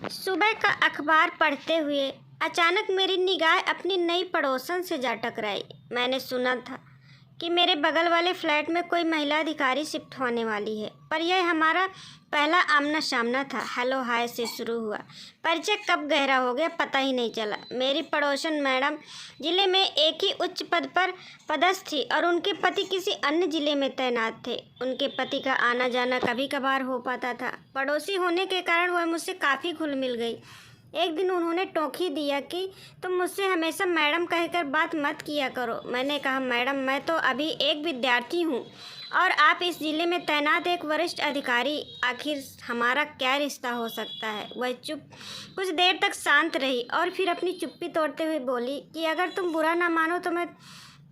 सुबह का अखबार पढ़ते हुए अचानक मेरी निगाह अपनी नई पड़ोसन से जा टकराई। मैंने सुना था कि मेरे बगल वाले फ्लैट में कोई महिला अधिकारी शिफ्ट होने वाली है, पर यह हमारा पहला आमना सामना था। हेलो हाय से शुरू हुआ परिचय कब गहरा हो गया पता ही नहीं चला। मेरी पड़ोसन मैडम जिले में एक ही उच्च पद पर पदस्थ थी और उनके पति किसी अन्य जिले में तैनात थे। उनके पति का आना जाना कभी कभार हो पाता था। पड़ोसी होने के कारण वह मुझसे काफ़ी घुल मिल गई। एक दिन उन्होंने टोकी दिया कि तुम मुझसे हमेशा मैडम कहकर बात मत किया करो। मैंने कहा मैडम मैं तो अभी एक विद्यार्थी हूँ और आप इस जिले में तैनात एक वरिष्ठ अधिकारी, आखिर हमारा क्या रिश्ता हो सकता है। वह चुप कुछ देर तक शांत रही और फिर अपनी चुप्पी तोड़ते हुए बोली कि अगर तुम बुरा ना मानो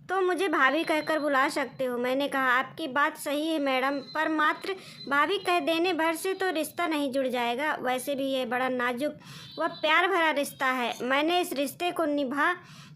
तो मुझे भाभी कहकर बुला सकते हो। मैंने कहा आपकी बात सही है मैडम, पर मात्र भाभी कह देने भर से तो रिश्ता नहीं जुड़ जाएगा। वैसे भी ये बड़ा नाजुक व प्यार भरा रिश्ता है। मैंने इस रिश्ते को निभा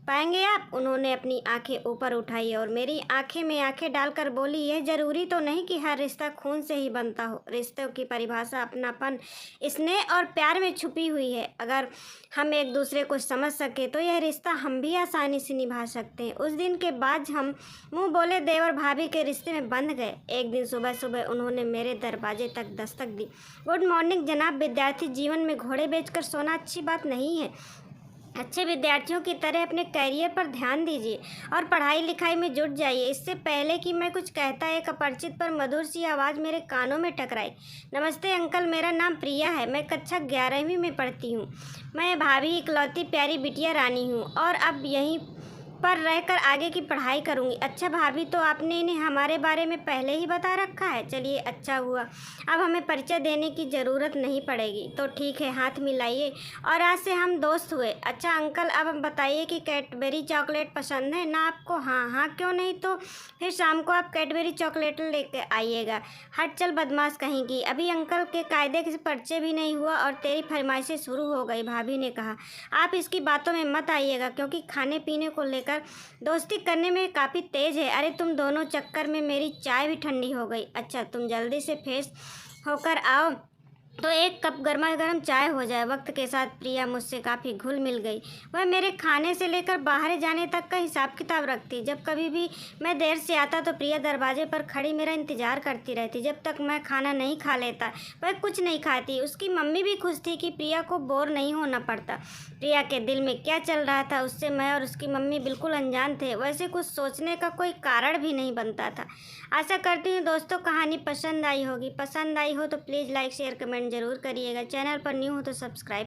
पाएंगे आप? उन्होंने अपनी आंखें ऊपर उठाई और मेरी आंखें में आंखें डालकर बोली यह जरूरी तो नहीं कि हर रिश्ता खून से ही बनता हो। रिश्तों की परिभाषा अपनापन, स्नेह और प्यार में छुपी हुई है। अगर हम एक दूसरे को समझ सके तो यह रिश्ता हम भी आसानी से निभा सकते हैं। उस दिन के बाद हम मुंह बोले देवर भाभी के रिश्ते में बंध गए। एक दिन सुबह सुबह उन्होंने मेरे दरवाजे तक दस्तक दी। गुड मॉर्निंग जनाब, विद्यार्थी जीवन में घोड़े बेचकर सोना अच्छी बात नहीं है। अच्छे विद्यार्थियों की तरह अपने करियर पर ध्यान दीजिए और पढ़ाई लिखाई में जुट जाइए। इससे पहले कि मैं कुछ कहता एक अपरिचित पर मधुर सी आवाज़ मेरे कानों में टकराई। नमस्ते अंकल, मेरा नाम प्रिया है, मैं कक्षा 11वीं में पढ़ती हूँ। मैं भाभी इकलौती प्यारी बिटिया रानी हूँ और अब यहीं पर रहकर आगे की पढ़ाई करूँगी। अच्छा भाभी, तो आपने इन्हें हमारे बारे में पहले ही बता रखा है। चलिए अच्छा हुआ, अब हमें परिचय देने की ज़रूरत नहीं पड़ेगी। तो ठीक है, हाथ मिलाइए और आज से हम दोस्त हुए। अच्छा अंकल, अब हम बताइए कि कैडबरी चॉकलेट पसंद है ना आपको? हाँ हाँ, क्यों नहीं, तो फिर शाम को आप कैडबरी चॉकलेट लेके आइएगा। हट चल बदमाश कहीं की, अभी अंकल के कायदे से परिचय भी नहीं हुआ और तेरी फरमाइशें शुरू हो गई। भाभी ने कहा आप इसकी बातों में मत आइएगा, क्योंकि खाने पीने को लेकर दोस्ती करने में काफ़ी तेज़ है। अरे तुम दोनों चक्कर में मेरी चाय भी ठंडी हो गई। अच्छा तुम जल्दी से फ्रेश होकर आओ तो एक कप गर्मा गर्म चाय हो जाए। वक्त के साथ प्रिया मुझसे काफ़ी घुल मिल गई। वह मेरे खाने से लेकर बाहर जाने तक का हिसाब किताब रखती। जब कभी भी मैं देर से आता तो प्रिया दरवाजे पर खड़ी मेरा इंतज़ार करती रहती। जब तक मैं खाना नहीं खा लेता वह कुछ नहीं खाती। उसकी मम्मी भी खुश थी कि प्रिया को बोर नहीं होना पड़ता। प्रिया के दिल में क्या चल रहा था उससे मैं और उसकी मम्मी बिल्कुल अनजान थे। वैसे कुछ सोचने का कोई कारण भी नहीं बनता था। आशा करती हूँ दोस्तों कहानी पसंद आई होगी। पसंद आई हो तो प्लीज़ लाइक शेयर कमेंट ज़रूर करिएगा। चैनल पर न्यू हो तो सब्सक्राइब